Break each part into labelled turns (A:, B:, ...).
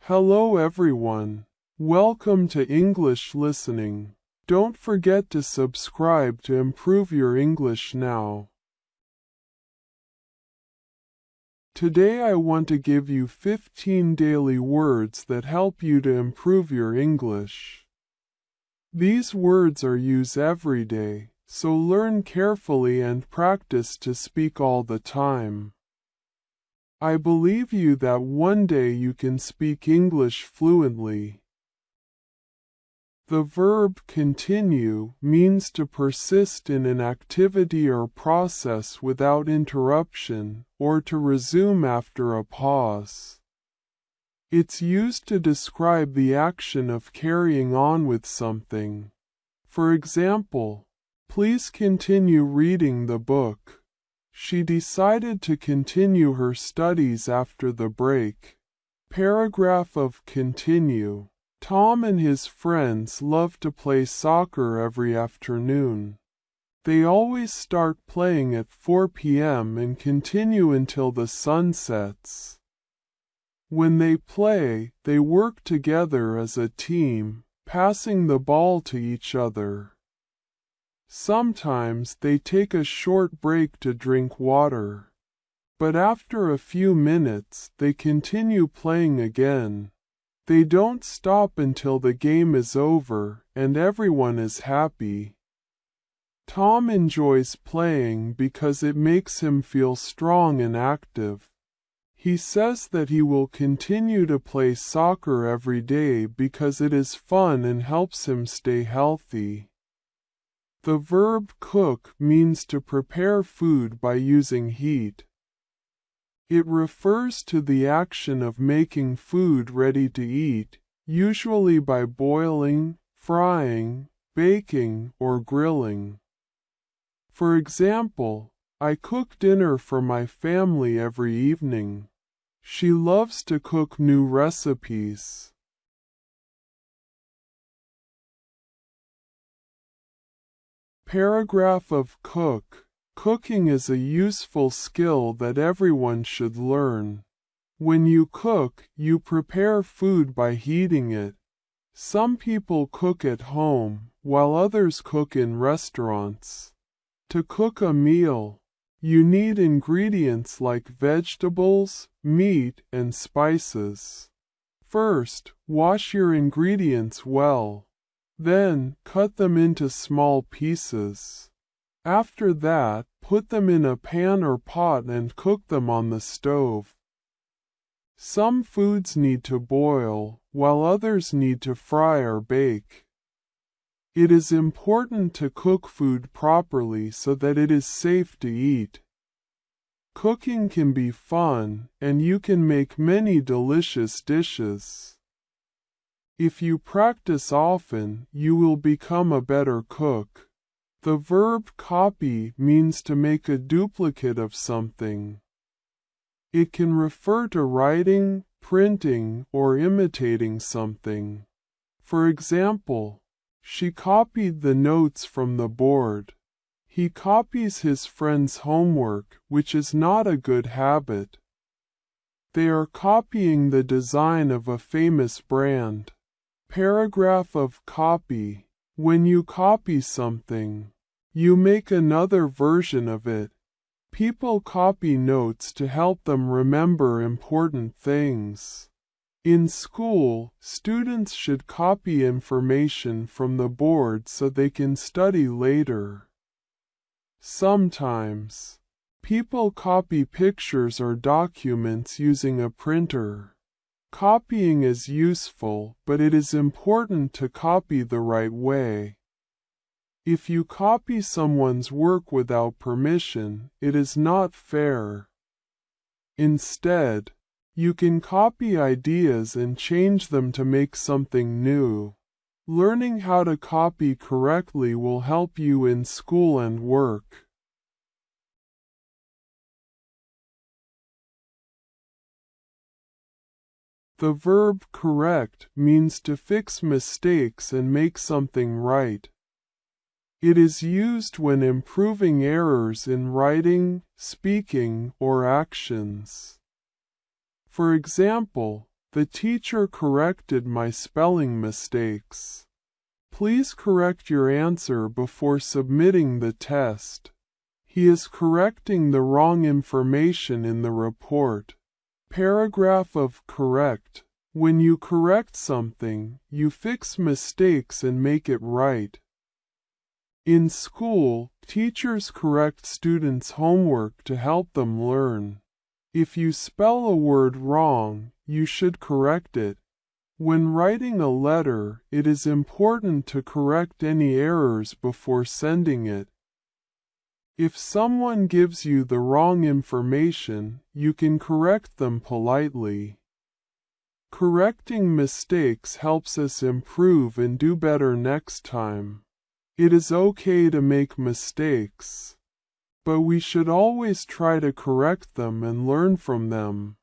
A: Hello everyone. Welcome to English Listening. Don't forget to subscribe to improve your English now. Today I want to give you 15 daily words that help you to improve your English. These words are used every day, so learn carefully and practice to speak all the time. I believe you that one day you can speak English fluently. The verb continue means to persist in an activity or process without interruption, or to resume after a pause. It's used to describe the action of carrying on with something. For example, please continue reading the book. She decided to continue her studies after the break. Paragraph of continue. Tom and his friends love to play soccer every afternoon. They always start playing at 4 p.m. and continue until the sun sets. When they play, they work together as a team, passing the ball to each other. Sometimes they take a short break to drink water. But after a few minutes, they continue playing again. They don't stop until the game is over, and everyone is happy. Tom enjoys playing because it makes him feel strong and active. He says that he will continue to play soccer every day because it is fun and helps him stay healthy. The verb cook means to prepare food by using heat. It refers to the action of making food ready to eat, usually by boiling, frying, baking, or grilling. For example, I cook dinner for my family every evening. She loves to cook new recipes. Paragraph of cook. Cooking is a useful skill that everyone should learn. When you cook, you prepare food by heating it. Some people cook at home, while others cook in restaurants. To cook a meal, you need ingredients like vegetables, meat, and spices. First, wash your ingredients well. Then, cut them into small pieces. After that, put them in a pan or pot and cook them on the stove. Some foods need to boil, while others need to fry or bake. It is important to cook food properly so that it is safe to eat. Cooking can be fun, and you can make many delicious dishes. If you practice often, you will become a better cook. The verb copy means to make a duplicate of something. It can refer to writing, printing, or imitating something. For example, she copied the notes from the board. He copies his friend's homework, which is not a good habit. They are copying the design of a famous brand. Paragraph of copy. When you copy something, you make another version of it. People copy notes to help them remember important things. In school, students should copy information from the board so they can study later. Sometimes, people copy pictures or documents using a printer. Copying is useful, but it is important to copy the right way. If you copy someone's work without permission, it is not fair. Instead, you can copy ideas and change them to make something new. Learning how to copy correctly will help you in school and work. The verb correct means to fix mistakes and make something right. It is used when improving errors in writing, speaking, or actions. For example, The teacher corrected my spelling mistakes. Please correct your answer before submitting the test. He is correcting the wrong information in the report. Paragraph of correct. When you correct something, you fix mistakes and make it right. In school, teachers correct students' homework to help them learn. If you spell a word wrong, you should correct it. When writing a letter, it is important to correct any errors before sending it. If someone gives you the wrong information, you can correct them politely. Correcting mistakes helps us improve and do better next time. It is okay to make mistakes, but we should always try to correct them and learn from them.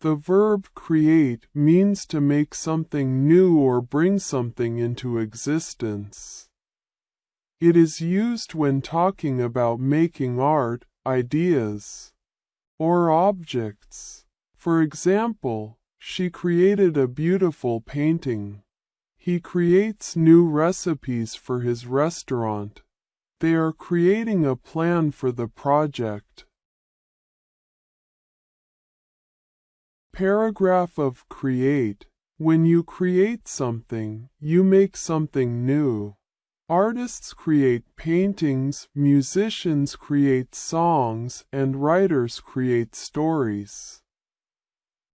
A: The verb create means to make something new or bring something into existence. It is used when talking about making art, ideas, or objects. For example, she created a beautiful painting. He creates new recipes for his restaurant. They are creating a plan for the project. Paragraph of create. When you create something, you make something new. Artists create paintings, musicians create songs, and writers create stories.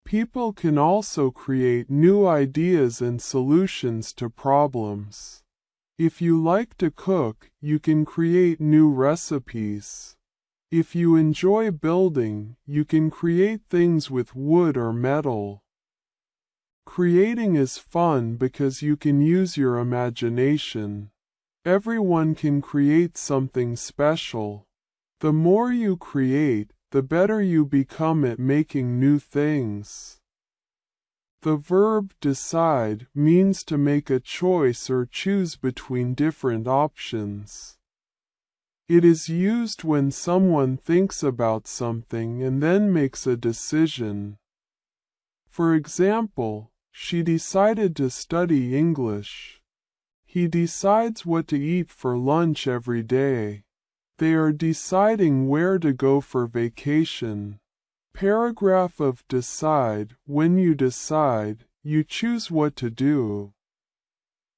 A: People can also create new ideas and solutions to problems. If you like to cook, you can create new recipes. If you enjoy building, you can create things with wood or metal. Creating is fun because you can use your imagination. Everyone can create something special. The more you create, the better you become at making new things. The verb decide means to make a choice or choose between different options. It is used when someone thinks about something and then makes a decision. For example, she decided to study English. He decides what to eat for lunch every day. They are deciding where to go for vacation. Paragraph of decide. When you decide, you choose what to do.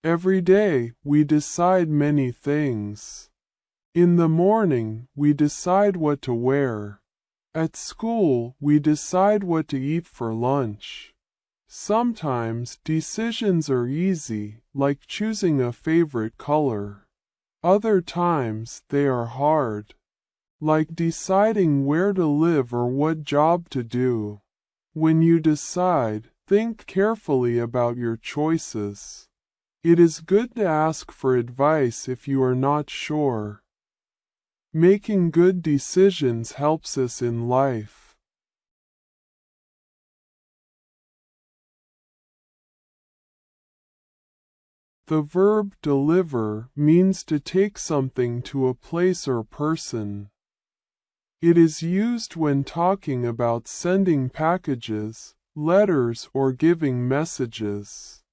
A: Every day, we decide many things. In the morning, we decide what to wear. At school, we decide what to eat for lunch. Sometimes decisions are easy, like choosing a favorite color. Other times they are hard, like deciding where to live or what job to do. When you decide, think carefully about your choices. It is good to ask for advice if you are not sure. Making good decisions helps us in life. The verb deliver means to take something to a place or person. It is used when talking about sending packages, letters, or giving messages.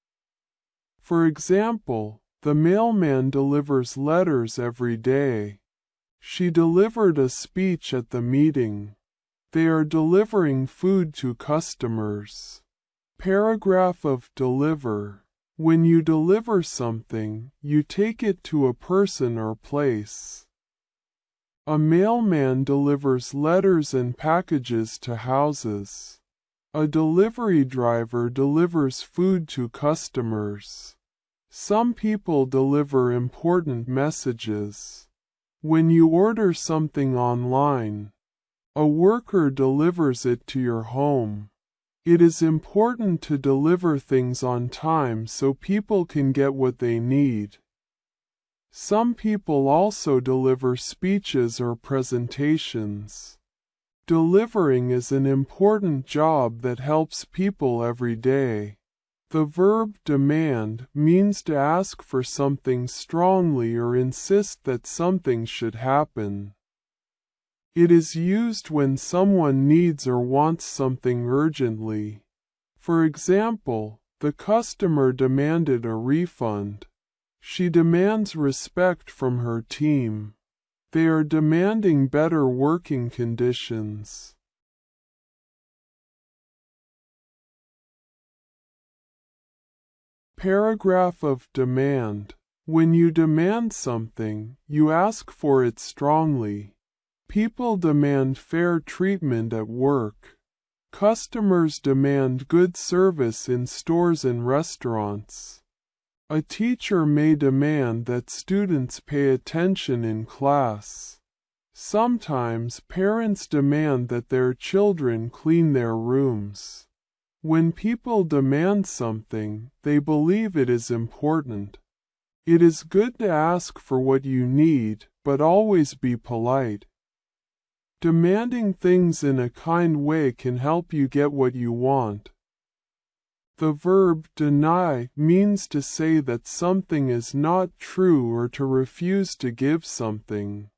A: For example, the mailman delivers letters every day. She delivered a speech at the meeting. They are delivering food to customers. Paragraph of deliver. When you deliver something, you take it to a person or place. A mailman delivers letters and packages to houses. A delivery driver delivers food to customers. Some people deliver important messages. When you order something online, a worker delivers it to your home. It is important to deliver things on time so people can get what they need. Some people also deliver speeches or presentations. Delivering is an important job that helps people every day. The verb demand means to ask for something strongly or insist that something should happen. It is used when someone needs or wants something urgently. For example, the customer demanded a refund. She demands respect from her team. They are demanding better working conditions. Paragraph of demand. When you demand something, you ask for it strongly. People demand fair treatment at work. Customers demand good service in stores and restaurants. A teacher may demand that students pay attention in class. Sometimes parents demand that their children clean their rooms. When people demand something, they believe it is important. It is good to ask for what you need, but always be polite. Demanding things in a kind way can help you get what you want. The verb deny means to say that something is not true or to refuse to give something.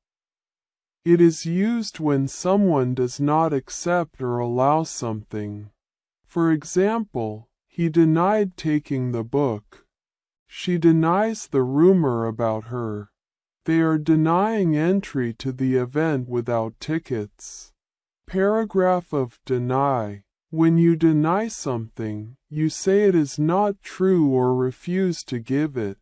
A: It is used when someone does not accept or allow something. For example, he denied taking the book. She denies the rumor about her. They are denying entry to the event without tickets. Paragraph of deny. When you deny something, you say it is not true or refuse to give it.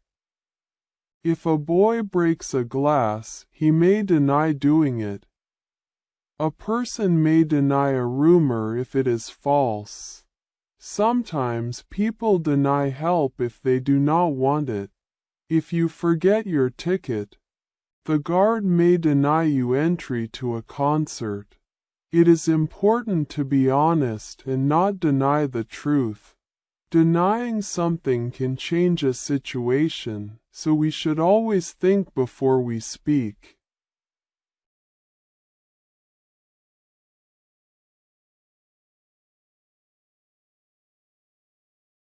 A: If a boy breaks a glass, he may deny doing it. A person may deny a rumor if it is false. Sometimes people deny help if they do not want it. If you forget your ticket, the guard may deny you entry to a concert. It is important to be honest and not deny the truth. Denying something can change a situation, so we should always think before we speak.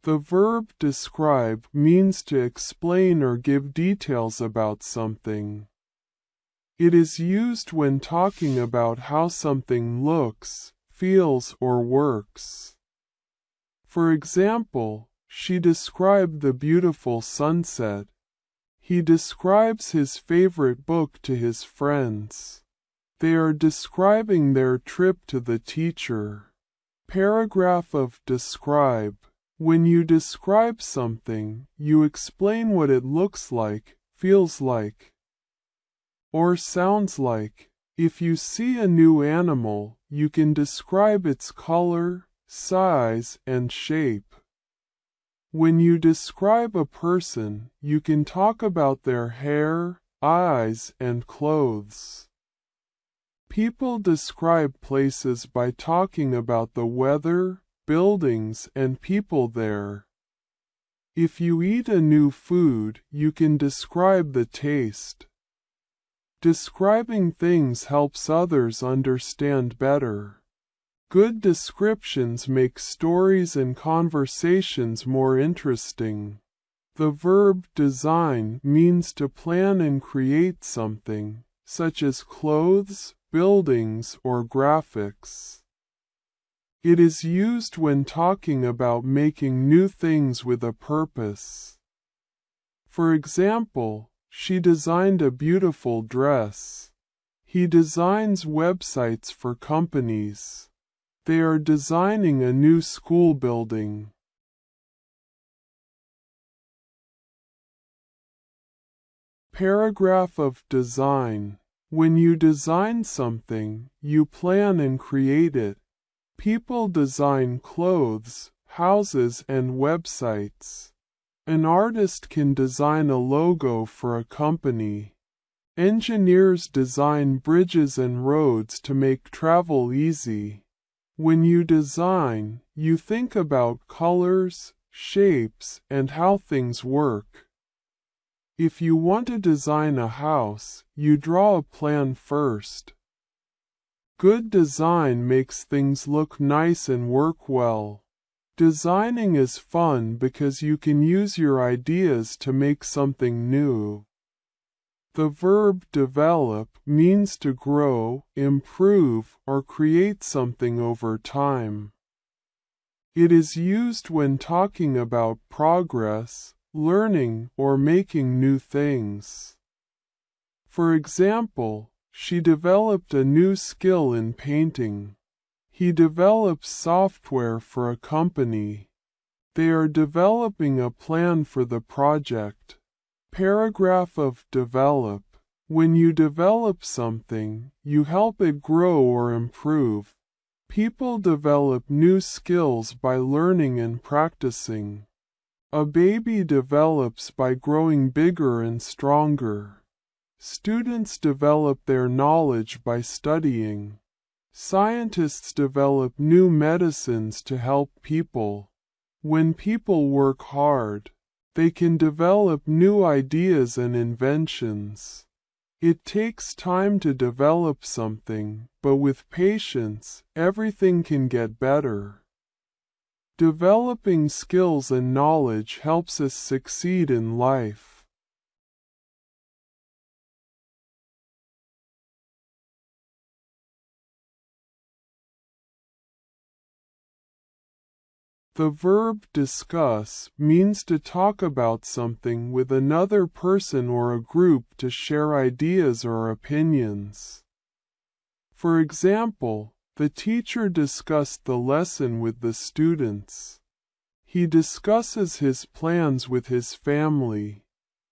A: The verb describe means to explain or give details about something. It is used when talking about how something looks, feels, or works. For example, she described the beautiful sunset. He describes his favorite book to his friends. They are describing their trip to the teacher. Paragraph of describe. When you describe something, you explain what it looks like, feels like, or sounds like. If you see a new animal, you can describe its color, size, and shape. When you describe a person, you can talk about their hair, eyes, and clothes. People describe places by talking about the weather, buildings, and people there. If you eat a new food, you can describe the taste. Describing things helps others understand better. Good descriptions make stories and conversations more interesting. The verb design means to plan and create something, such as clothes, buildings, or graphics. It is used when talking about making new things with a purpose. For example, she designed a beautiful dress. He designs websites for companies. They are designing a new school building. Paragraph of design. When you design something, you plan and create it. People design clothes, houses, and websites. An artist can design a logo for a company. Engineers design bridges and roads to make travel easy. When you design, you think about colors, shapes, and how things work. If you want to design a house, you draw a plan first. Good design makes things look nice and work well. Designing is fun because you can use your ideas to make something new. The verb develop means to grow, improve, or create something over time. It is used when talking about progress, learning, or making new things. For example, she developed a new skill in painting. He develops software for a company. They are developing a plan for the project. Paragraph of develop. When you develop something, you help it grow or improve. People develop new skills by learning and practicing. A baby develops by growing bigger and stronger. Students develop their knowledge by studying. Scientists develop new medicines to help people. When people work hard, they can develop new ideas and inventions. It takes time to develop something, but with patience, everything can get better. Developing skills and knowledge helps us succeed in life. The verb discuss means to talk about something with another person or a group to share ideas or opinions. For example, the teacher discussed the lesson with the students. He discusses his plans with his family.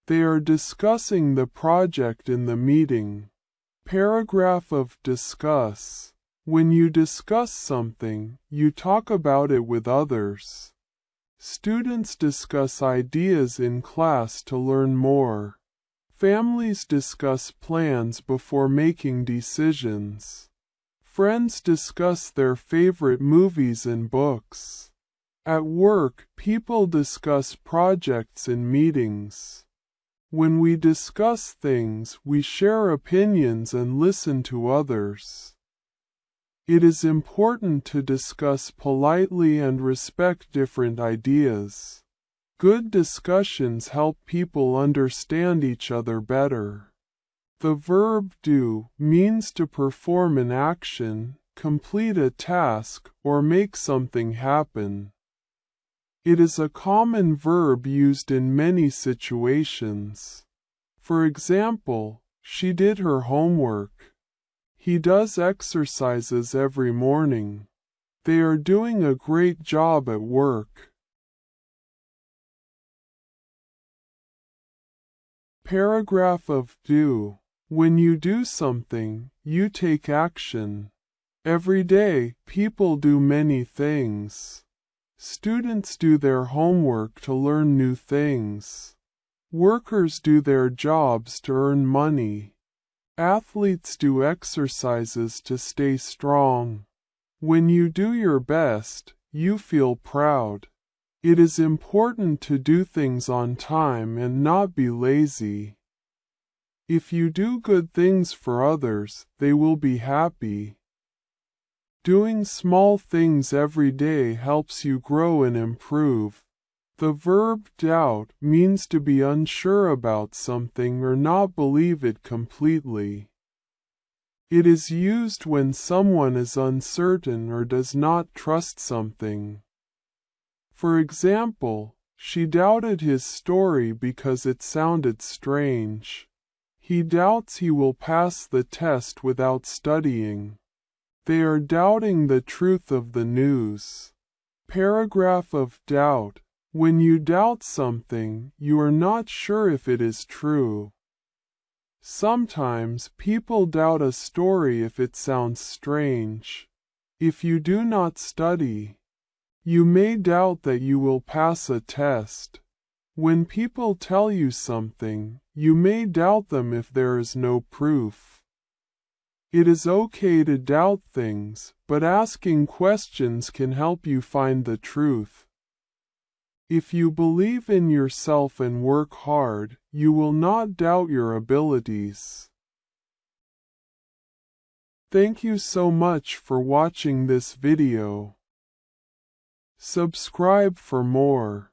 A: They are discussing the project in the meeting. Paragraph of discuss. When you discuss something, you talk about it with others. Students discuss ideas in class to learn more. Families discuss plans before making decisions. Friends discuss their favorite movies and books. At work, people discuss projects in meetings. When we discuss things, we share opinions and listen to others. It is important to discuss politely and respect different ideas. Good discussions help people understand each other better. The verb do means to perform an action, complete a task, or make something happen. It is a common verb used in many situations. For example, she did her homework. He does exercises every morning. They are doing a great job at work. Paragraph of do. When you do something, you take action. Every day, people do many things. Students do their homework to learn new things. Workers do their jobs to earn money. Athletes do exercises to stay strong. When you do your best, you feel proud. It is important to do things on time and not be lazy. If you do good things for others, they will be happy. Doing small things every day helps you grow and improve. The verb doubt means to be unsure about something or not believe it completely. It is used when someone is uncertain or does not trust something. For example, she doubted his story because it sounded strange. He doubts he will pass the test without studying. They are doubting the truth of the news. Paragraph of doubt. When you doubt something, you are not sure if it is true. Sometimes people doubt a story if it sounds strange. If you do not study, you may doubt that you will pass a test. When people tell you something, you may doubt them if there is no proof. It is okay to doubt things, but asking questions can help you find the truth. If you believe in yourself and work hard, you will not doubt your abilities. Thank you so much for watching this video. Subscribe for more.